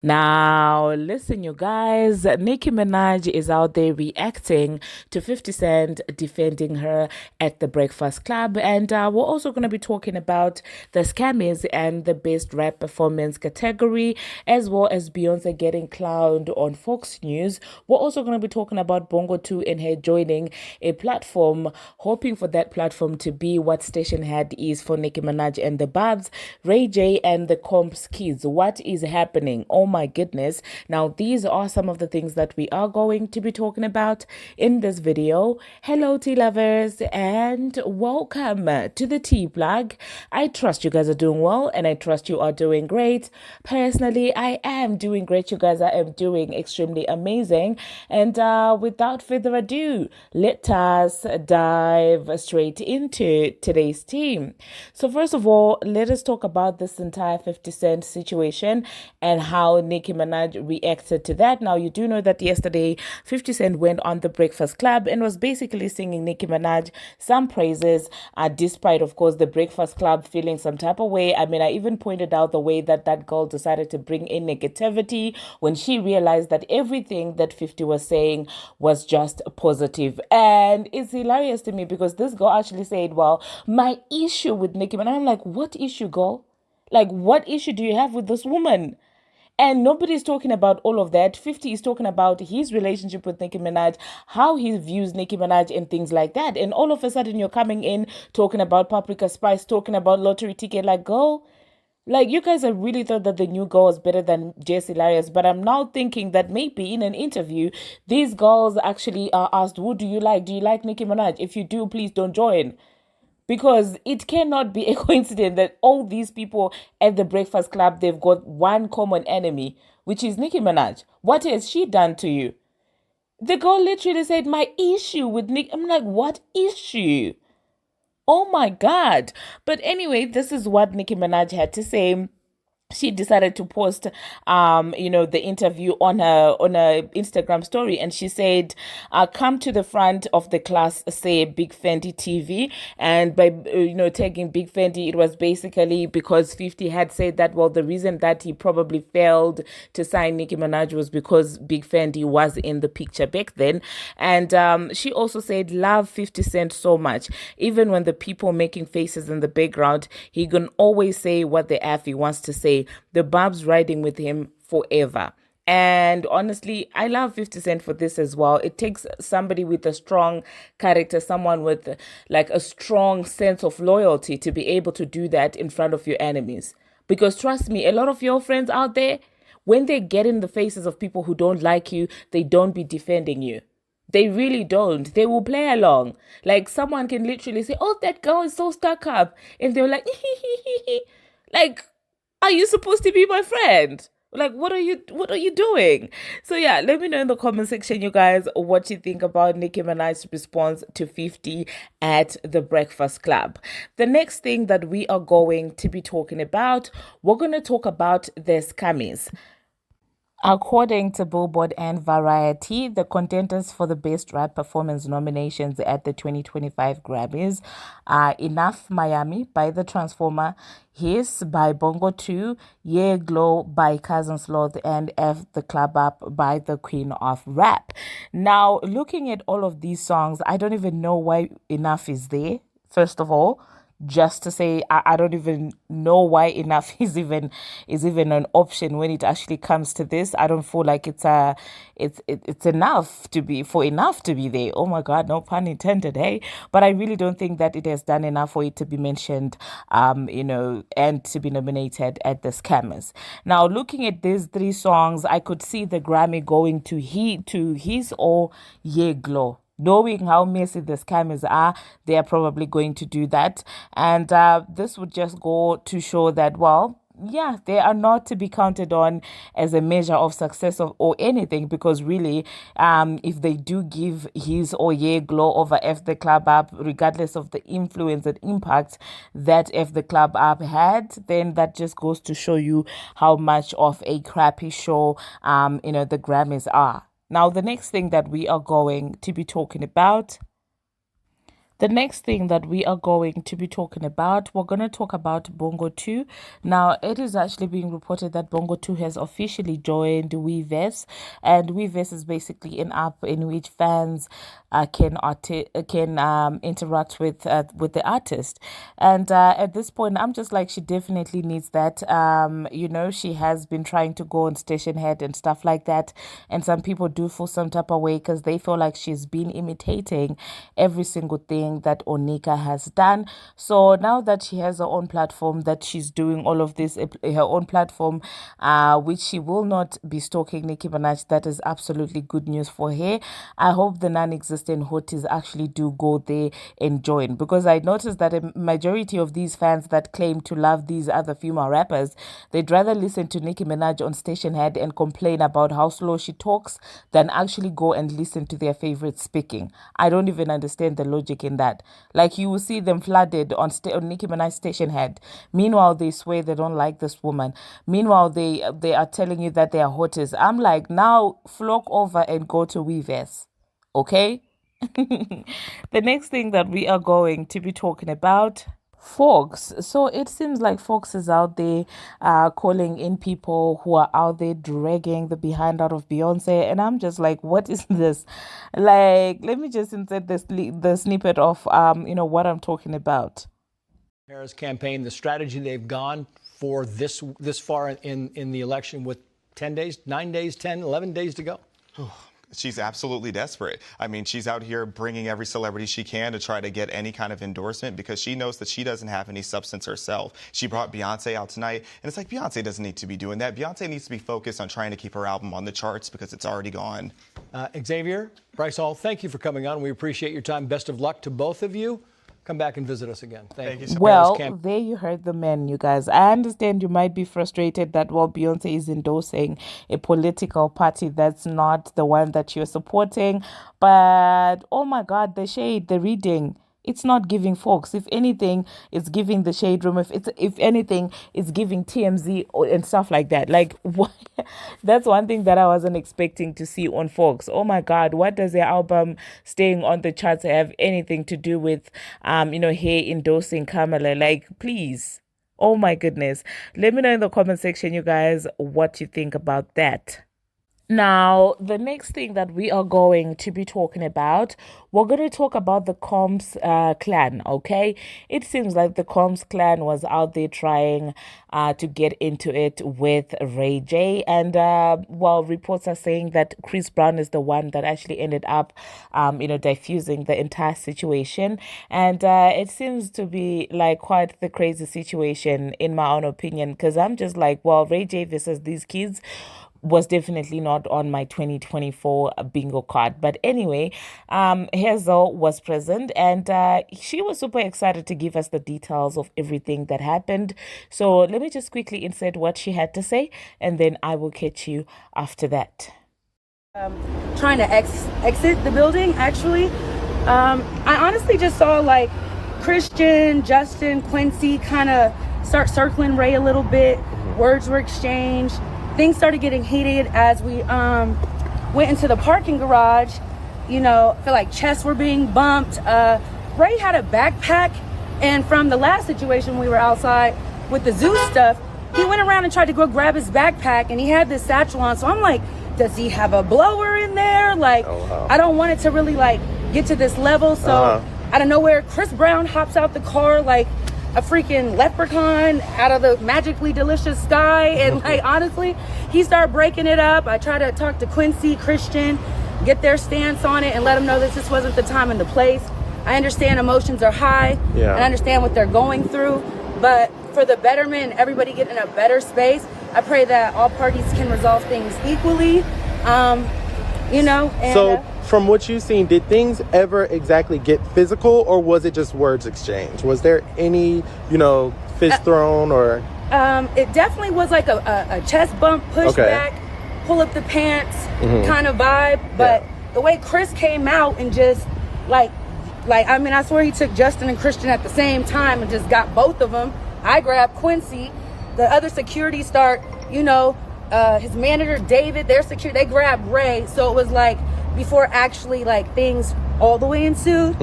Now, listen, you guys, Nicki Minaj is out there reacting to 50 Cent defending her at the Breakfast Club. And we're also going to be talking about the Scammers and the Best Rap Performance category, as well as Beyonce getting clowned on Fox News. We're also going to be talking about Bongo II and her joining a platform, hoping for that platform to be what station head is for Nicki Minaj and the Barbz, Ray J, and the Comps Kids. What is happening? Oh my goodness. Now, these are some of the things that we are going to be talking about in this video. Hello, tea lovers, and welcome to the tea plug. I trust you guys are doing well, and I trust you are doing great. Personally, I am doing great. You guys are doing extremely amazing. And without further ado, let us dive straight into today's team. So first of all, let us talk about this entire 50 Cent situation and how Nicki Minaj reacted to that. Now, you do know that yesterday 50 Cent went on the Breakfast Club and was basically singing Nicki Minaj some praises, despite, of course, the Breakfast Club feeling some type of way. I mean, I even pointed out the way that that girl decided to bring in negativity when she realized that everything that 50 was saying was just positive. And it's hilarious to me because this girl actually said, well, my issue with Nicki Minaj, I'm like, what issue, girl? Like, what issue do you have with this woman? And nobody's talking about all of that. 50 is talking about his relationship with Nicki Minaj, how he views Nicki Minaj and things like that. And all of a sudden you're coming in talking about Paprika Spice, talking about lottery ticket. Like, girl, like you guys have really thought that the new girl is better than Jess Hilarious. But I'm now thinking that maybe in an interview, these girls actually are asked, who do you like? Do you like Nicki Minaj? If you do, please don't join. Because it cannot be a coincidence that all these people at the Breakfast Club, they've got one common enemy, which is Nicki Minaj. What has she done to you? The girl literally said, my issue with Nick. I'm like, what issue? Oh my God. But anyway, this is what Nicki Minaj had to say. She decided to post the interview on her Instagram story, and she said, come to the front of the class, say Big Fendi TV. And by tagging Big Fendi, it was basically because 50 had said that, well, the reason that he probably failed to sign Nicki Minaj was because Big Fendi was in the picture back then. And she also said, love 50 Cent so much, even when the people making faces in the background, he can always say what the F he wants to say. The Barb's riding with him forever. And honestly, I love 50 Cent for this as well. It takes somebody with a strong character, someone with like a strong sense of loyalty to be able to do that in front of your enemies. Because trust me, a lot of your friends out there, when they get in the faces of people who don't like you, they don't be defending you. They really don't. They will play along. Like someone can literally say, oh, that girl is so stuck up. And they're like, like, are you supposed to be my friend? Like, what are you doing? So yeah, let me know in the comment section, you guys, what you think about Nicki Minaj's response to 50 at the Breakfast Club. The next thing that we are going to be talking about, we're going to talk about the scammies. According to Billboard and Variety, the contenders for the Best Rap Performance nominations at the 2025 Grammys are Enough Miami by The Transformer, Hiss by Bongo II, Yeah Glow by Cousin Sloth, and F the Club Up by the Queen of Rap. Now, looking at all of these songs, I don't even know why Enough is there, first of all, just to say I don't even know why enough is even an option when it actually comes to this. I don't feel like it's enough to be for enough to be there. Oh my God, no pun intended, hey. But I really don't think that it has done enough for it to be mentioned, and to be nominated at the Scammers. Now, looking at these three songs, I could see the Grammy going to his or Ye Glow. Knowing how messy the scammers are, they are probably going to do that. And this would just go to show that, well, yeah, they are not to be counted on as a measure of success or anything, because really, if they do give his or Ye Glow over F the Club Up, regardless of the influence and impact that F the Club Up had, then that just goes to show you how much of a crappy show, the Grammys are. Now, the next thing that we are going to be talking about The next thing that we are going to be talking about, we're going to talk about Bongo II. Now, it is actually being reported that Bongo II has officially joined Weas, and Weas is basically an app in which fans can interact with the artist. And at this point, I'm just like, she definitely needs that. She has been trying to go on Station Head and stuff like that, and some people do feel some type of way because they feel like she's been imitating every single thing that Onika has done. So now that she has her own platform, that she's doing all of this, her own platform, which she will not be stalking Nicki Minaj, that is absolutely good news for her. I hope the non-existent hoties actually do go there and join, because I noticed that a majority of these fans that claim to love these other female rappers, they'd rather listen to Nicki Minaj on Station Head and complain about how slow she talks than actually go and listen to their favorite speaking. I don't even understand the logic in that. Like, you will see them flooded on Nicki Minaj Station Head. Meanwhile, they swear they don't like this woman. Meanwhile, they are telling you that they are hottest. I'm like, now flock over and go to Weas. Okay? The next thing that we are going to be talking about, Fox. So it seems like Fox is out there calling in people who are out there dragging the behind out of Beyonce, and I'm just like, what is this? Like, let me just insert the snippet of what I'm talking about. Harris campaign, the strategy they've gone for this far in the election with 10 days, 9 days, 10, 11 days to go. She's absolutely desperate. I mean, she's out here bringing every celebrity she can to try to get any kind of endorsement, because she knows that she doesn't have any substance herself. She brought Beyonce out tonight, and it's like, Beyonce doesn't need to be doing that. Beyonce needs to be focused on trying to keep her album on the charts, because it's already gone. Xavier, Bryce Hall, thank you for coming on. We appreciate your time. Best of luck to both of you. Come back and visit us again. Thank you. Well, there you heard the men, you guys. I understand you might be frustrated that, well, Beyonce is endorsing a political party that's not the one that you're supporting. But, oh my God, the shade, the reading, it's not giving Fox. If anything, it's giving the Shade Room. If anything, it's giving TMZ and stuff like that. Like, what? That's one thing that I wasn't expecting to see on Fox. Oh my God, what does their album staying on the charts have anything to do with, her endorsing Kamala? Like, please. Oh my goodness. Let me know in the comment section, you guys, what you think about that. Now, the next thing that we are going to be talking about, we're going to talk about the Combs clan, okay? It seems like the Combs clan was out there trying to get into it with Ray J. And, reports are saying that Chris Brown is the one that actually ended up, diffusing the entire situation. And it seems to be like quite the crazy situation, in my own opinion, because I'm just like, well, Ray J versus these kids was definitely not on my 2024 bingo card. But anyway, Hazel was present, and she was super excited to give us the details of everything that happened. So let me just quickly insert what she had to say, and then I will catch you after that. Trying to exit the building, actually. I honestly just saw like Christian, Justin, Quincy kind of start circling Ray a little bit. Words were exchanged. Things started getting heated as we went into the parking garage. I feel like chests were being bumped. Ray had a backpack, and from the last situation we were outside with the zoo stuff, he went around and tried to go grab his backpack, and he had this satchel on. So I'm like, does he have a blower in there? Like, I don't want it to really like get to this level. So out of nowhere, Chris Brown hops out the car like a freaking leprechaun out of the magically delicious sky, and like honestly, he started breaking it up. I tried to talk to Quincy, Christian, get their stance on it, and let them know that this wasn't the time and the place. I understand emotions are high, and I understand what they're going through, but for the betterment, everybody get in a better space. I pray that all parties can resolve things equally. So from what you've seen, did things ever exactly get physical, or was it just words exchanged? Was there any, fist thrown or? It definitely was like a chest bump, push back, pull up the pants kind of vibe. But the way Chris came out and just I swear he took Justin and Christian at the same time and just got both of them. I grabbed Quincy. The other security start, his manager, David, their security, they grabbed Ray. So it was like, before actually like things all the way ensued,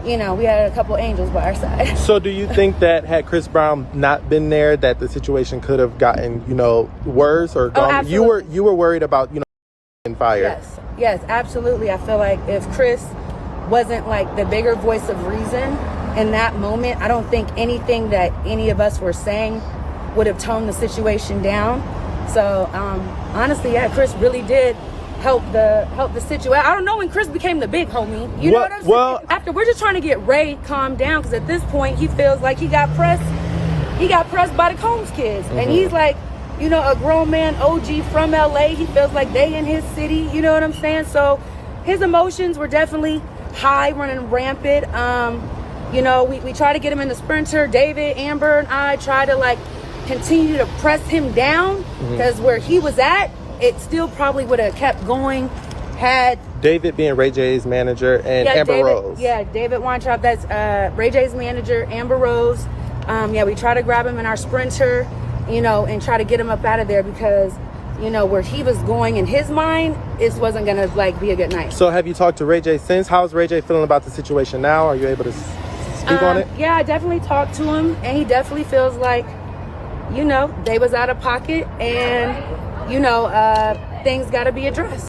you know, we had a couple angels by our side. So do you think that had Chris Brown not been there, that the situation could have gotten, you know, worse or gone? Absolutely. You were worried about, you know, getting fired. Yes, absolutely. I feel like if Chris wasn't like the bigger voice of reason in that moment, I don't think anything that any of us were saying would have toned the situation down. So honestly, yeah, Chris really did help the situation. I don't know when Chris became the big homie. You know what I'm saying? Well, after, we're just trying to get Ray calmed down, because at this point he feels like he got pressed by the Combs kids, and he's like, you know, a grown man, OG from LA. He feels like they in his city. You know what I'm saying? So his emotions were definitely high, running rampant. You know, we try to get him in the sprinter. David, Amber, and I try to like continue to press him down, because where he was at, it still probably would have kept going had David being Ray J's manager and Amber Rose. Yeah, David Weintraub, that's Ray J's manager, Amber Rose. Yeah, we try to grab him in our sprinter, you know, and try to get him up out of there, because, you know, where he was going in his mind, it wasn't gonna like be a good night. So have you talked to Ray J since? How's Ray J feeling about the situation now? Are you able to speak on it? Yeah, I definitely talked to him, and he definitely feels like, you know, they was out of pocket, and, you know, things got to be addressed.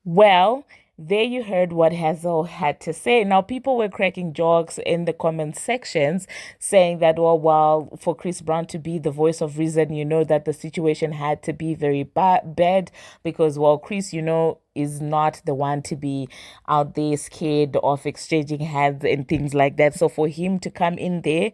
Well, there you heard what Hazel had to say. Now, people were cracking jokes in the comment sections saying that, well, for Chris Brown to be the voice of reason, you know, that the situation had to be very bad because, well, Chris, you know, is not the one to be out there scared of exchanging hands and things like that. So for him to come in there,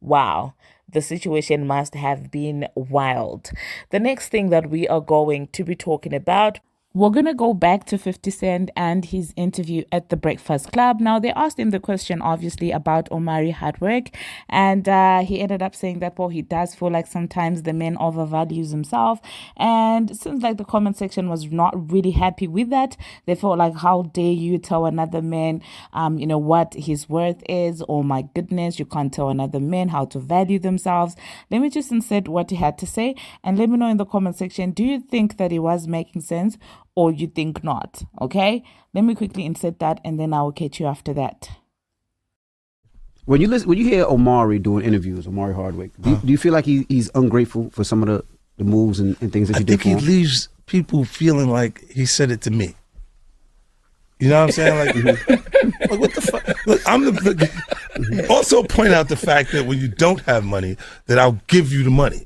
wow, the situation must have been wild. The next thing that we are going to be talking about, we're going to go back to 50 Cent and his interview at the Breakfast Club. Now, they asked him the question, obviously, about Omari hard work. And he ended up saying that, well, he does feel like sometimes the man overvalues himself. And it seems like the comment section was not really happy with that. They felt like, how dare you tell another man, you know, what his worth is? Oh, my goodness, you can't tell another man how to value themselves. Let me just insert what he had to say. And let me know in the comment section, do you think that he was making sense? Or you think not? Okay, let me quickly insert that, and then I will catch you after that. When you hear Omari doing interviews, Omari Hardwick, do you feel like he's ungrateful for some of the moves and things that you did for him? I think he leaves people feeling like he said it to me. You know what I'm saying? Like, like what the fuck? Look, I'm the. Also point out the fact that when you don't have money, that I'll give you the money.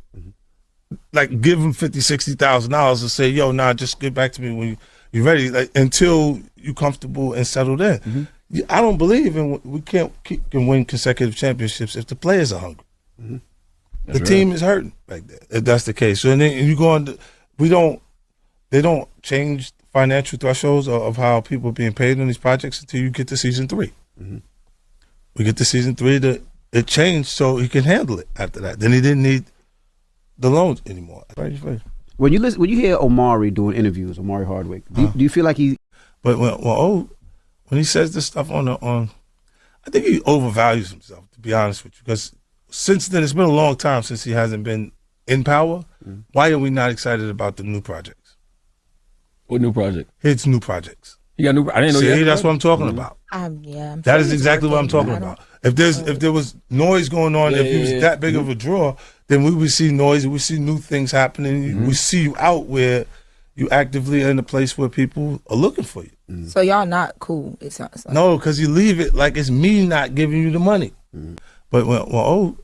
Like, give him $50,000, $60,000 and say, yo, nah, just get back to me when you're ready, like, until you're comfortable and settled in. I don't believe we can win consecutive championships if the players are hungry. The team is hurting back there, if that's the case. So and then you go on, they don't change financial thresholds of how people are being paid on these projects until you get to season 3. We get to season 3, it changed so he can handle it after that. Then he didn't need the loans anymore. When you hear Omari doing interviews, Omari Hardwick, do you feel like he? But when he says this stuff on, I think he overvalues himself. To be honest with you, because since then it's been a long time since he hasn't been in power. Why are we not excited about the new projects? What new project? His new projects. He got new. I didn't know. See, that's what I'm talking about. Yeah, that is exactly what I'm talking about. If there was noise going on, if he was that big of a draw, then we would see noise, we would see new things happening. We see you out where you actively are in a place where people are looking for you. So y'all not cool, it sounds like. No, because you leave it like it's me not giving you the money. But when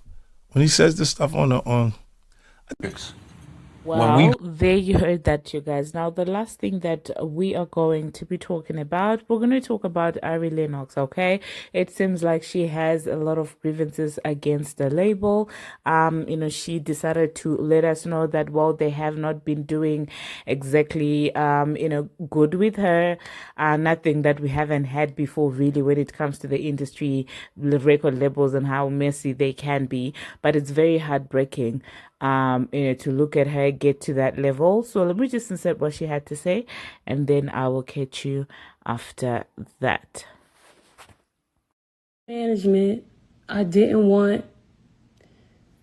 he says this stuff on Well, there you heard that, you guys. Now, the last thing that we are going to be talking about, we're going to talk about Ari Lenox, okay? It seems like she has a lot of grievances against the label. You know, she decided to let us know that, well, they have not been doing exactly, you know, good with her. Nothing that we haven't had before, really, when it comes to the industry, the record labels and how messy they can be. But it's very heartbreaking. You know, to look at her get to that level. So let me just insert what she had to say, and then I will catch you after that. Management, I didn't want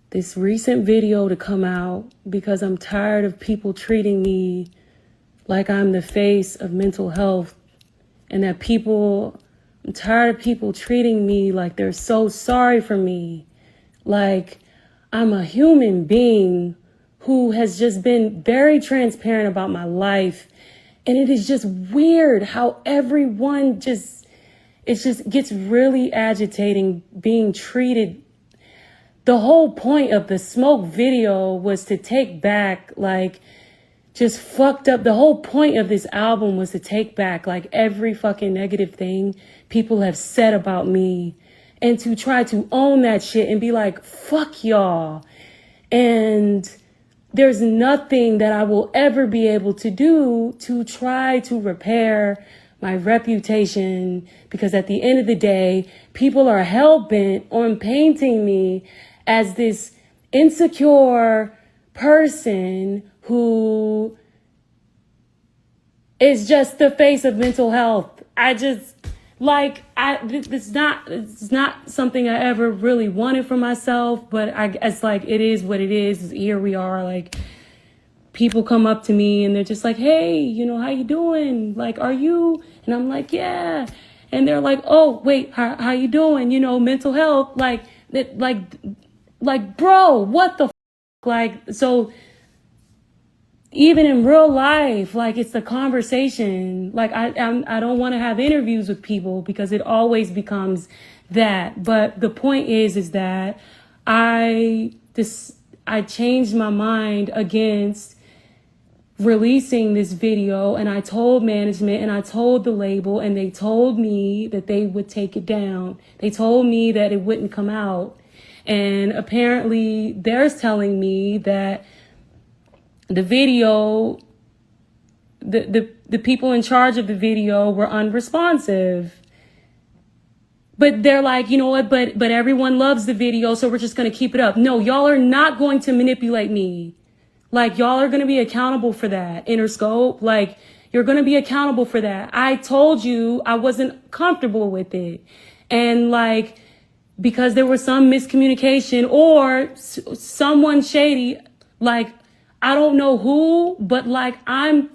this recent video to come out because I'm tired of people treating me like I'm the face of mental health and that people I'm tired of people treating me like they're so sorry for me. Like I'm a human being who has just been very transparent about my life. And it is just weird how everyone it just gets really agitating being treated. The whole point of the Smoke video was to take back, like, just fucked up. The whole point of this album was to take back, like, every fucking negative thing people have said about me and to try to own that shit and be like, fuck y'all. And there's nothing that I will ever be able to do to try to repair my reputation, because at the end of the day, people are hell-bent on painting me as this insecure person who is just the face of mental health. It's not something I ever really wanted for myself, but it's like, it is what it is. Here we are, like, people come up to me and they're just like, hey, you know, how you doing? Like, are you? And I'm like, yeah. And they're like, oh, wait, how you doing? You know, mental health, like, bro, what the f-? Like, so even in real life, like, it's the conversation. Like, I don't want to have interviews with people because it always becomes that. But the point is that I changed my mind against releasing this video, and I told management and I told the label, and they told me that they would take it down. They told me that it wouldn't come out. And apparently they're telling me that the video, the people in charge of the video were unresponsive. But they're like, you know what, but everyone loves the video, so we're just going to keep it up. No, y'all are not going to manipulate me. Like, y'all are going to be accountable for that. Interscope, like, you're going to be accountable for that. I told you I wasn't comfortable with it. And, like, because there was some miscommunication or someone shady, like, I don't know who, but, like, I'm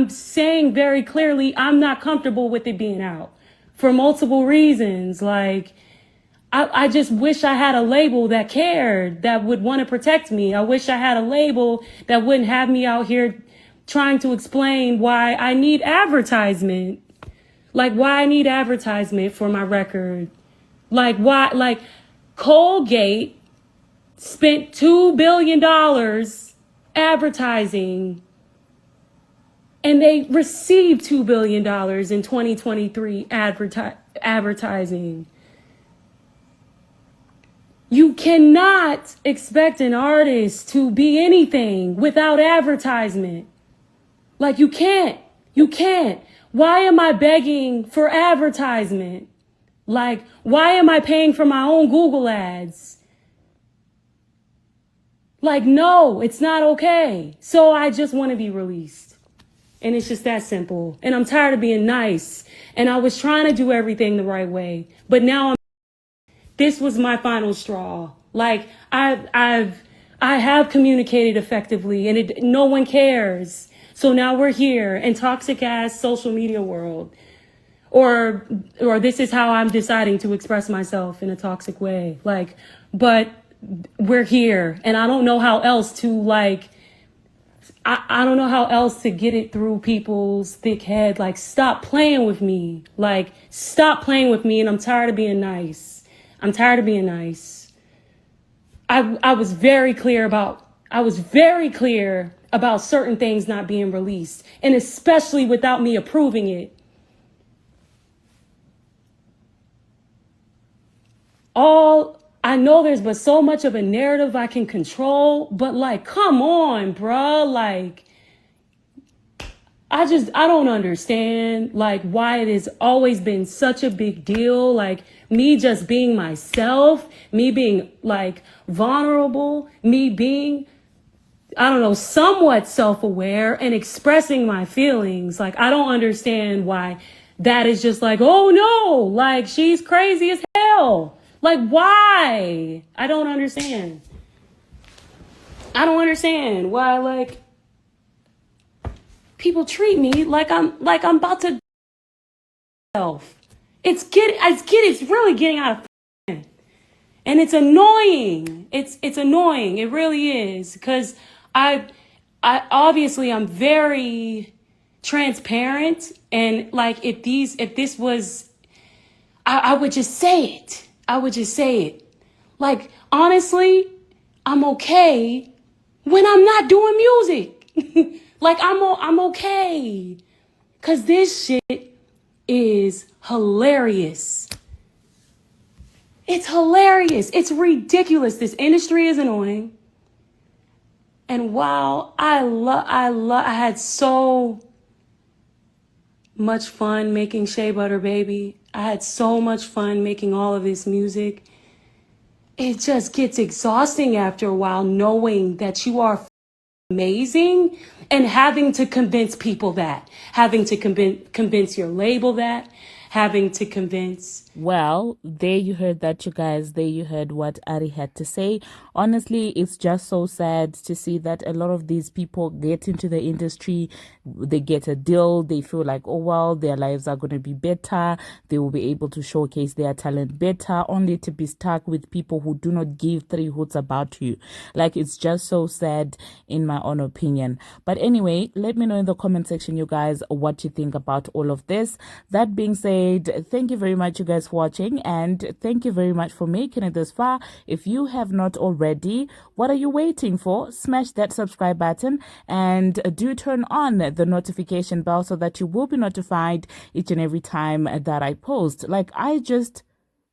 saying very clearly I'm not comfortable with it being out for multiple reasons. Like, I just wish I had a label that cared, that would want to protect me. I wish I had a label that wouldn't have me out here trying to explain why I need advertisement. Like, why I need advertisement for my record. Like, why, like, Colgate spent $2 billion advertising, and they received $2 billion in 2023 advertising. You cannot expect an artist to be anything without advertisement. Like, you can't. You can't. Why am I begging for advertisement? Like, why am I paying for my own Google ads? Like, no, it's not okay. So I just want to be released. And it's just that simple. And I'm tired of being nice. And I was trying to do everything the right way. But now this was my final straw. Like, I have communicated effectively, and no one cares. So now we're here in toxic ass social media world. Or this is how I'm deciding to express myself in a toxic way. Like, but we're here, and I don't know how else to, like, I don't know how else to get it through people's thick head. Like, stop playing with me. Like, stop playing with me, and I'm tired of being nice. I'm tired of being nice. I was very clear about certain things not being released, and especially without me approving it. I know there's but so much of a narrative I can control, but, like, come on, bruh. Like, I don't understand, like, why it has always been such a big deal. Like, me just being myself, me being, like, vulnerable, me being, I don't know, somewhat self-aware and expressing my feelings. Like, I don't understand why that is just like, oh no, like, she's crazy as hell. Like, why? I don't understand. I don't understand why, like, people treat me like I'm about to self. it's really getting out of hand. And it's annoying. It's annoying. It really is. Because I obviously I'm very transparent, and like if this was, I would just say it. I would just say it. Like, honestly, I'm okay when I'm not doing music. Like, I'm okay. Cause this shit is hilarious. It's hilarious. It's ridiculous. This industry is annoying. And while I had so much fun making Shea Butter Baby. I had so much fun making all of this music. It just gets exhausting after a while knowing that you are amazing and having to convince people that, having to convince your label that, having to convince. Well, there you heard that, you guys. There you heard what Ari had to say. Honestly, it's just so sad to see that a lot of these people get into the industry, they get a deal, they feel like, oh, well, their lives are going to be better, they will be able to showcase their talent better, only to be stuck with people who do not give three hoots about you. Like, it's just so sad, in my own opinion. But anyway, let me know in the comment section, you guys, what you think about all of this. That being said, thank you very much, you guys, for watching, and thank you very much for making it this far. If you have not already, what are you waiting for? Smash that subscribe button and do turn on the notification bell so that you will be notified each and every time that I post. Like, I just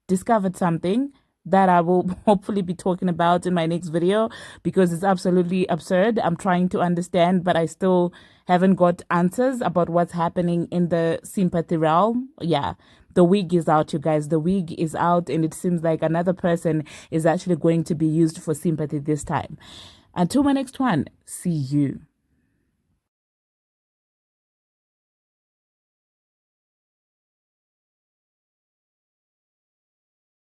discovered something that I will hopefully be talking about in my next video, because it's absolutely absurd. I'm trying to understand, but I still haven't got answers about what's happening in the sympathy realm. Yeah, the wig is out, you guys. The wig is out, and it seems like another person is actually going to be used for sympathy this time. Until my next one, see you.